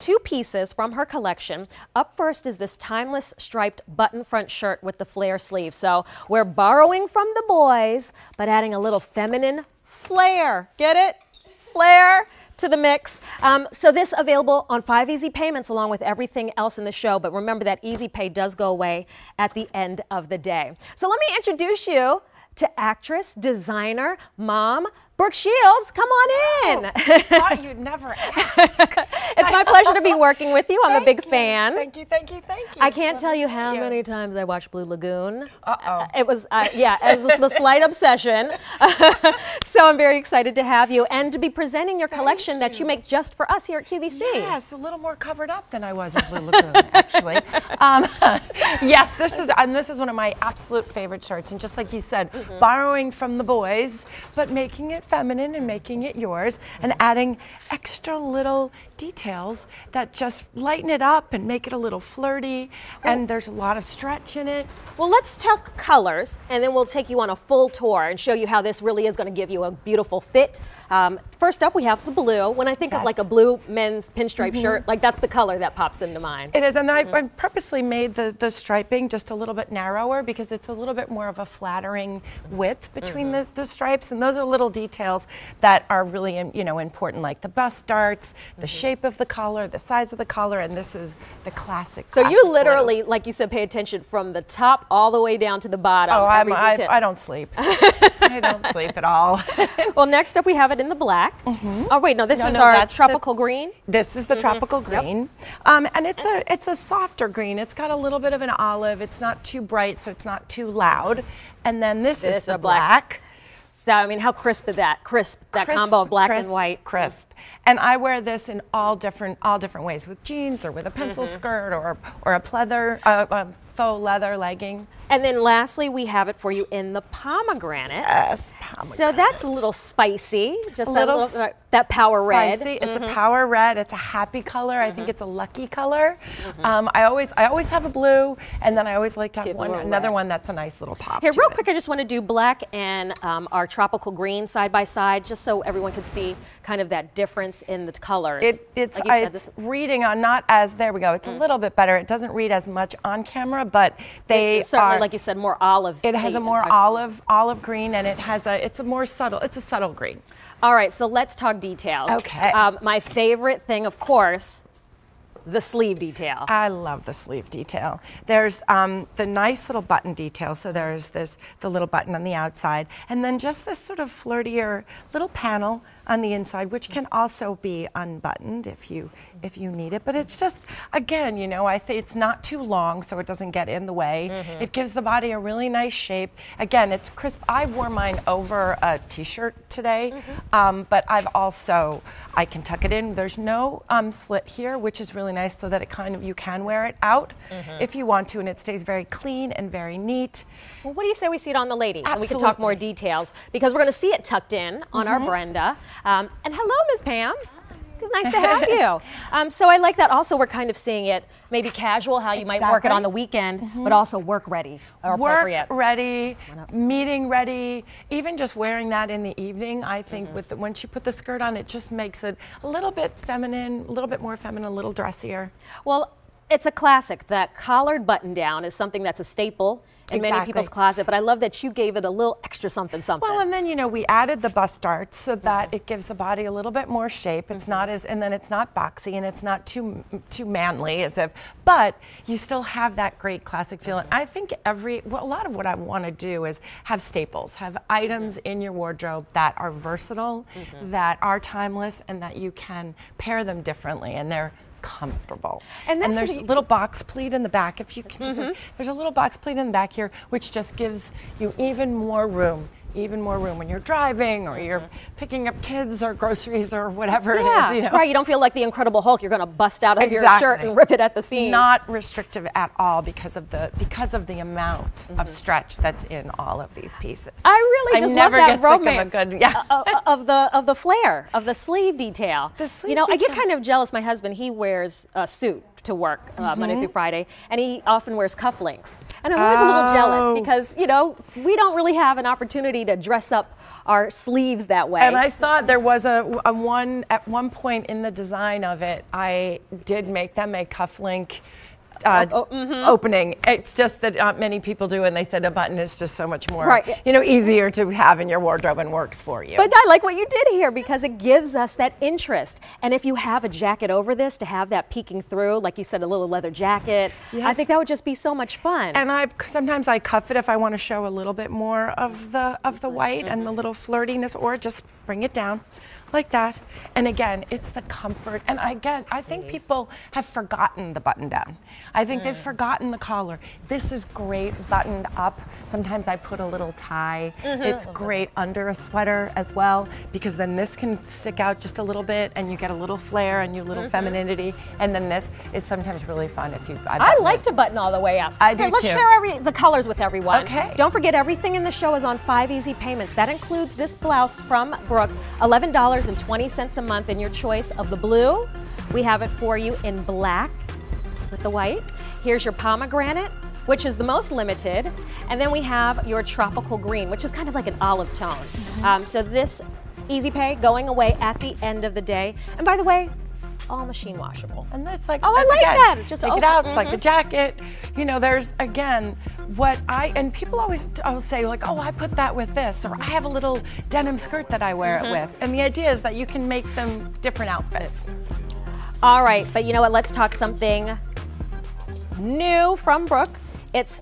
two pieces from her collection. Up first is this timeless striped button front shirt with the flare sleeve. So we're borrowing from the boys, but adding a little feminine flair. Get it? Flair to the mix. So this available on 5 easy payments along with everything else in the show. But remember that easy pay does go away at the end of the day. So let me introduce you to actress, designer, mom, Brooke Shields. Come on in. Oh, I thought you'd never ask. It's my pleasure to be working with you. I'm a big fan. Thank you, thank you, thank you. I can't tell you how many times I watched Blue Lagoon. Uh-oh. It was, it was a slight obsession. So I'm very excited to have you and to be presenting your collection that you make just for us here at QVC. Yes, a little more covered up than I was in Blue Lagoon, actually. Yes, this is one of my absolute favorite shirts. And just like you said, borrowing from the boys, but making it feminine and making it yours and adding extra little details that just lighten it up and make it a little flirty, and there's a lot of stretch in it. Well, let's talk colors, and then we'll take you on a full tour and show you how this really is going to give you a beautiful fit. First up, we have the blue. When I think of like a blue men's pinstripe shirt, like that's the color that pops into mind. It is, and I purposely made the striping just a little bit narrower because it's a little bit more of a flattering width between the stripes, and those are little details that are really important, like the bust darts, the shape of the collar, the size of the collar, and this is the classic. So you literally, like you said, pay attention from the top all the way down to the bottom. Oh, I don't sleep. I don't sleep at all. Well, next up we have it in the black. Oh wait, no, this is our tropical green. This is the tropical green, and it's a softer green. It's got a little bit of an olive. It's not too bright, so it's not too loud. And then this is the black. So, I mean, how crisp is that? That combo of black and white. Crisp. And I wear this in all different ways, with jeans or with a pencil skirt or a faux leather legging. And then lastly, we have it for you in the pomegranate. Yes, pomegranate. So that's a little spicy, just that power red. Spicy. It's a power red. It's a happy color. I think it's a lucky color. I always have a blue, and then I always like to have another one that's a nice little pop. Here, real quick, I just want to do black and our tropical green side by side, just so everyone can see kind of that difference in the colors. It's reading on not as, there we go, it's a little bit better. It doesn't read as much on camera, but they certainly, like you said, more olive. It has a more olive green, and it's a subtle green. All right, so let's talk details. Okay. My favorite thing, of course, the sleeve detail. I love the sleeve detail. There's the nice little button detail. So there's the little button on the outside, and then just this sort of flirtier little panel on the inside, which can also be unbuttoned if you need it. But it's just, again, I think it's not too long, so it doesn't get in the way. It gives the body a really nice shape. Again, it's crisp. I wore mine over a t-shirt today, but I can tuck it in. There's no slit here, which is really nice, so that you can wear it out if you want to, and it stays very clean and very neat. Well, what do you say we see it on the ladies? Absolutely. And we can talk more details, because we're going to see it tucked in on our Brenda. And hello, Ms. Pam. Nice to have you. So I like that also we're kind of seeing it maybe casual, how you might work it on the weekend, but also work ready or appropriate. Work ready, meeting ready, even just wearing that in the evening. I think when she put the skirt on, it just makes it a little bit feminine, a little bit more feminine, a little dressier. Well, it's a classic. That collared button down is something that's a staple in many people's closet, but I love that you gave it a little extra something. Well, and then we added the bust darts so that it gives the body a little bit more shape. It's not and then it's not boxy and it's not too manly but you still have that great classic feel. And I think a lot of what I want to do is have staples, have items in your wardrobe that are versatile, that are timeless, and that you can pair them differently, and they're comfortable. And there's a little box pleat in the back. If you can there's a little box pleat in the back here, which just gives you even more room when you're driving or you're picking up kids or groceries or whatever it is. Right, you don't feel like the Incredible Hulk. You're going to bust out of your shirt and rip it at the seams. Not restrictive at all because of the amount of stretch that's in all of these pieces. I really just love that romance of the flare, of the sleeve detail. I get kind of jealous. My husband, he wears a suit to work Monday through Friday, and he often wears cufflinks. And I'm always a little jealous because, you know, we don't really have an opportunity to dress up our sleeves that way. And I thought there was at one point in the design of it, I did make them a cufflink opening. It's just that not many people do, and they said a button is just so much more, you know, easier to have in your wardrobe and works for you. But I like what you did here because it gives us that interest. And if you have a jacket over this to have that peeking through, like you said, a little leather jacket, I think that would just be so much fun. And sometimes I cuff it if I want to show a little bit more of the white and the little flirtiness, or just bring it down like that. And again, it's the comfort. And again, I think people have forgotten the button down. I think they've forgotten the collar. This is great buttoned up. Sometimes I put a little tie. It's great under a sweater as well, because then this can stick out just a little bit and you get a little flair and your little femininity. And then this is sometimes really fun if you I like to button all the way up. I do Let's too. share the colors with everyone. Okay. Don't forget, everything in the show is on 5 easy payments. That includes this blouse from Brooke, $11.20 a month in your choice of the blue. We have it for you in black with the white. Here's your pomegranate, which is the most limited. And then we have your tropical green, which is kind of like an olive tone. So this easy pay going away at the end of the day. And by the way, all machine washable. And that's like, oh, I like that. Just take it out. It's like a jacket. You know, there's again and people always say like, oh, I put that with this, or I have a little denim skirt that I wear it with. And the idea is that you can make them different outfits. All right, but you know what? Let's talk something new from Brooke. It's